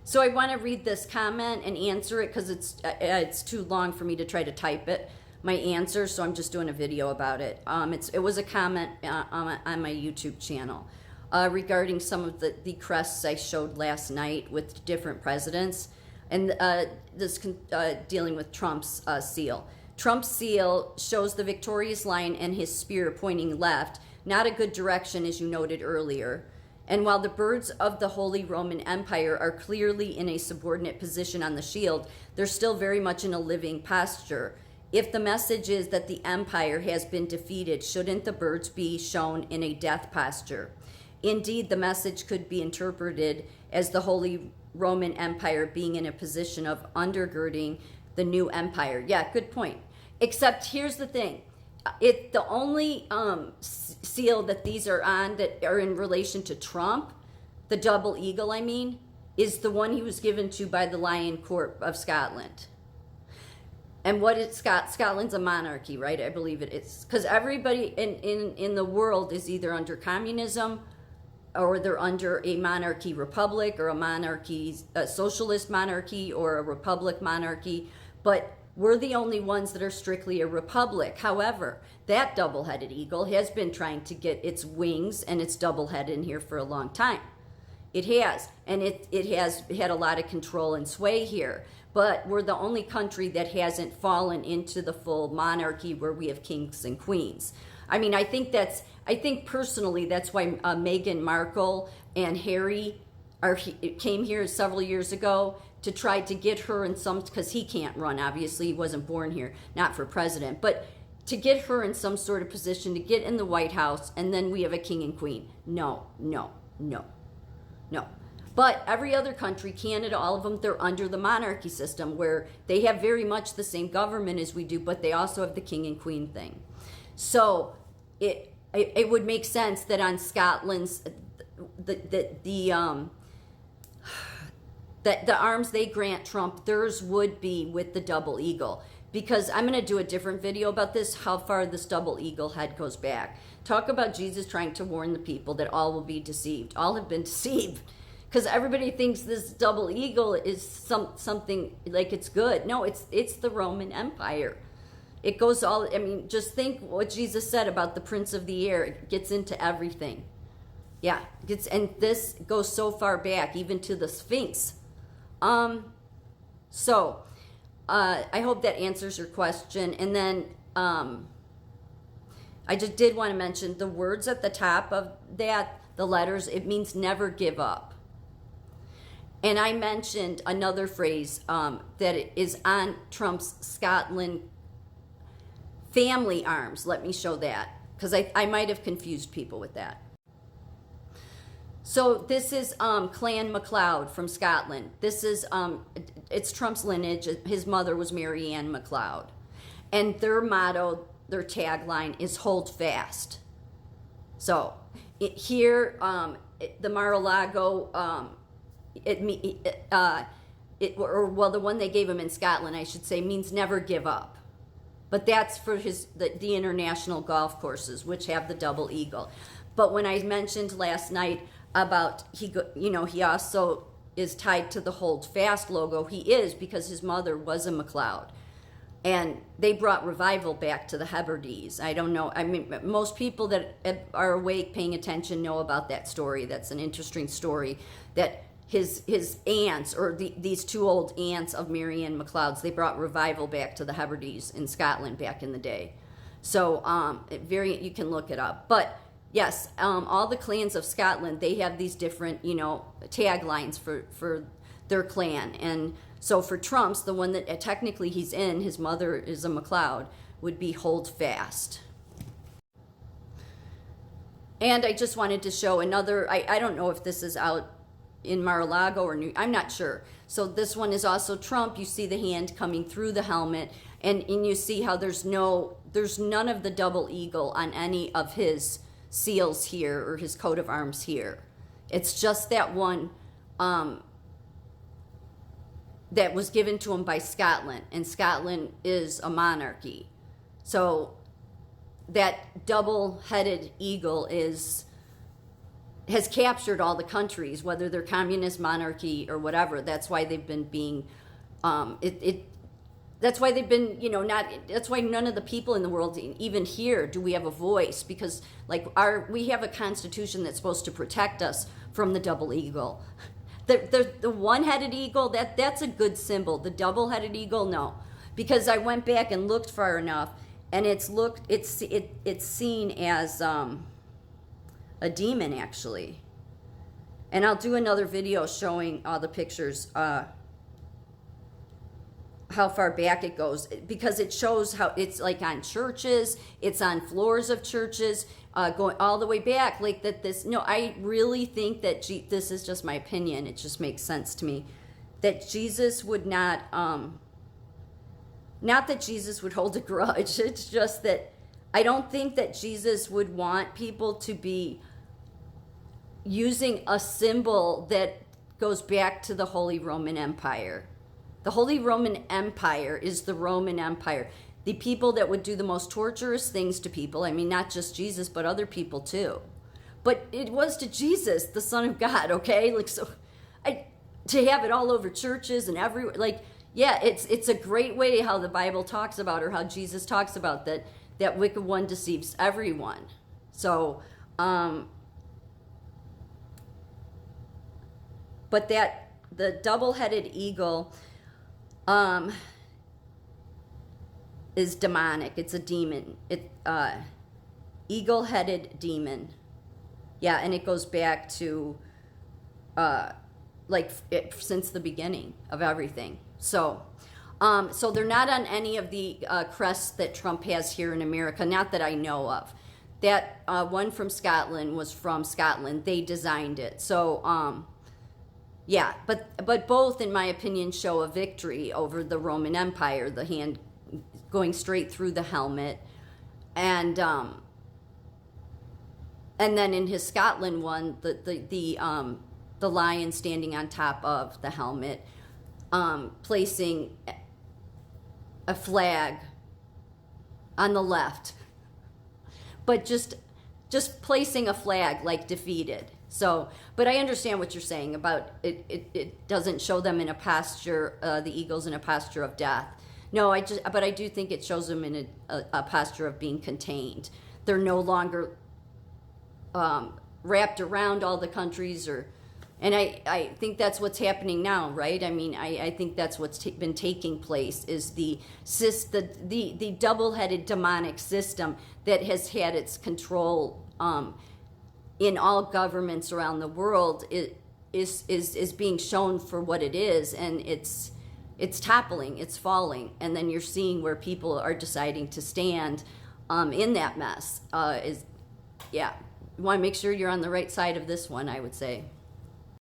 So I want to read this comment and answer it because it's too long for me to try to type it, my answer, so I'm just doing a video about it. It was a comment on my YouTube channel regarding some of the crests I showed last night with different presidents, and dealing with Trump's seal. Trump's seal shows the victorious line and his spear pointing left, not a good direction as you noted earlier. And while the birds of the Holy Roman Empire are clearly in a subordinate position on the shield, they're still very much in a living posture. If the message is that the empire has been defeated, shouldn't the birds be shown in a death posture? Indeed, the message could be interpreted as the Holy Roman Empire being in a position of undergirding the new empire. Yeah, good point. Except here's the thing. The only seal that these are on that are in relation to Trump, the double eagle, I mean, is the one he was given to by the Lion Court of Scotland. And what is Scotland's a monarchy, right? I believe it is. Because everybody in the world is either under communism or they're under a monarchy republic or a socialist monarchy or a republic monarchy. But we're the only ones that are strictly a republic. However, that double-headed eagle has been trying to get its wings and its double-head in here for a long time. It has, and it has had a lot of control and sway here. But we're the only country that hasn't fallen into the full monarchy where we have kings and queens. I mean, I think personally that's why Meghan Markle and Harry came here several years ago to try to get her in some, because he can't run, obviously, he wasn't born here, not for president, but to get her in some sort of position to get in the White House, and then we have a king and queen. No. But every other country, Canada, all of them, they're under the monarchy system where they have very much the same government as we do, but they also have the king and queen thing. So it would make sense that on Scotland's the arms they grant Trump, theirs would be with the double eagle. Because I'm going to do a different video about this, how far this double eagle head goes back. Talk about Jesus trying to warn the people that all will be deceived. All have been deceived. Because everybody thinks this double eagle is something like it's good. No, it's the Roman Empire. It goes all, I mean, just think what Jesus said about the Prince of the Air. It gets into everything. Yeah, and this goes so far back, even to the Sphinx. So I hope that answers your question. And then I just did want to mention the words at the top of that, the letters, it means never give up. And I mentioned another phrase that is on Trump's Scotland family arms. Let me show that, because I might have confused people with that. So this is Clan MacLeod from Scotland. This is, it's Trump's lineage. His mother was Mary Ann MacLeod. And their motto, their tagline is hold fast. So here, the Mar-a-Lago, the one they gave him in Scotland, I should say, means never give up. But that's for the international golf courses, which have the double eagle. But when I mentioned last night about he also is tied to the Hold Fast logo, he is, because his mother was a MacLeod. And they brought revival back to the Hebrides. I don't know. I mean, most people that are awake, paying attention, know about that story. That's an interesting story. That his aunts, or these two old aunts of Mary Ann MacLeod's, they brought revival back to the Hebrides in Scotland back in the day. So you can look it up. But yes, all the clans of Scotland, they have these different, taglines for their clan. And so for Trump's, the one that technically he's in, his mother is a MacLeod, would be hold fast. And I just wanted to show another, I don't know if this is out in Mar-a-Lago or I'm not sure. So this one is also Trump. You see the hand coming through the helmet, and you see how there's none of the double eagle on any of his seals here or his coat of arms here. It's just that one that was given to him by Scotland, and Scotland is a monarchy. So that double-headed eagle is has captured all the countries, whether they're communist, monarchy, or whatever. That's why they've been being, that's why they've been, not, that's why none of the people in the world, even here, do we have a voice, because like we have a constitution that's supposed to protect us from the double eagle. The one-headed eagle, that's a good symbol. The double-headed eagle, no. Because I went back and looked far enough, and it's seen as a demon, actually. And I'll do another video showing all the pictures, how far back it goes, because it shows how it's like on churches, it's on floors of churches, going all the way back, like that. I really think that this is just my opinion, it just makes sense to me, that Jesus would not that Jesus would hold a grudge, it's just that I don't think that Jesus would want people to be using a symbol that goes back to the Holy Roman Empire. The Holy Roman Empire is the Roman Empire. The people that would do the most torturous things to people, I mean, not just Jesus, but other people too. But it was to Jesus, the Son of God, okay? Like, so, to have it all over churches and everywhere, like, yeah, it's a great way how the Bible talks about, or how Jesus talks about that wicked one deceives everyone. So, but the double-headed eagle, is demonic. It's a demon. Eagle-headed demon. Yeah, and it goes back to since the beginning of everything. So they're not on any of the crests that Trump has here in America, not that I know of. That one from Scotland was from Scotland. They designed it. So yeah, but both, in my opinion, show a victory over the Roman Empire. The hand going straight through the helmet, and then in his Scotland one, the lion standing on top of the helmet, placing a flag on the left, but just placing a flag, like defeated. So, but I understand what you're saying about it. It doesn't show them in a posture, the eagles in a posture of death. No, but I do think it shows them in a posture of being contained. They're no longer wrapped around all the countries, and I think that's what's happening now, right? I mean, I think that's what's been taking place, is the double-headed demonic system that has had its control in all governments around the world. It is being shown for what it is, and it's toppling, it's falling, and then you're seeing where people are deciding to stand in that mess. You want to make sure you're on the right side of this one, I would say.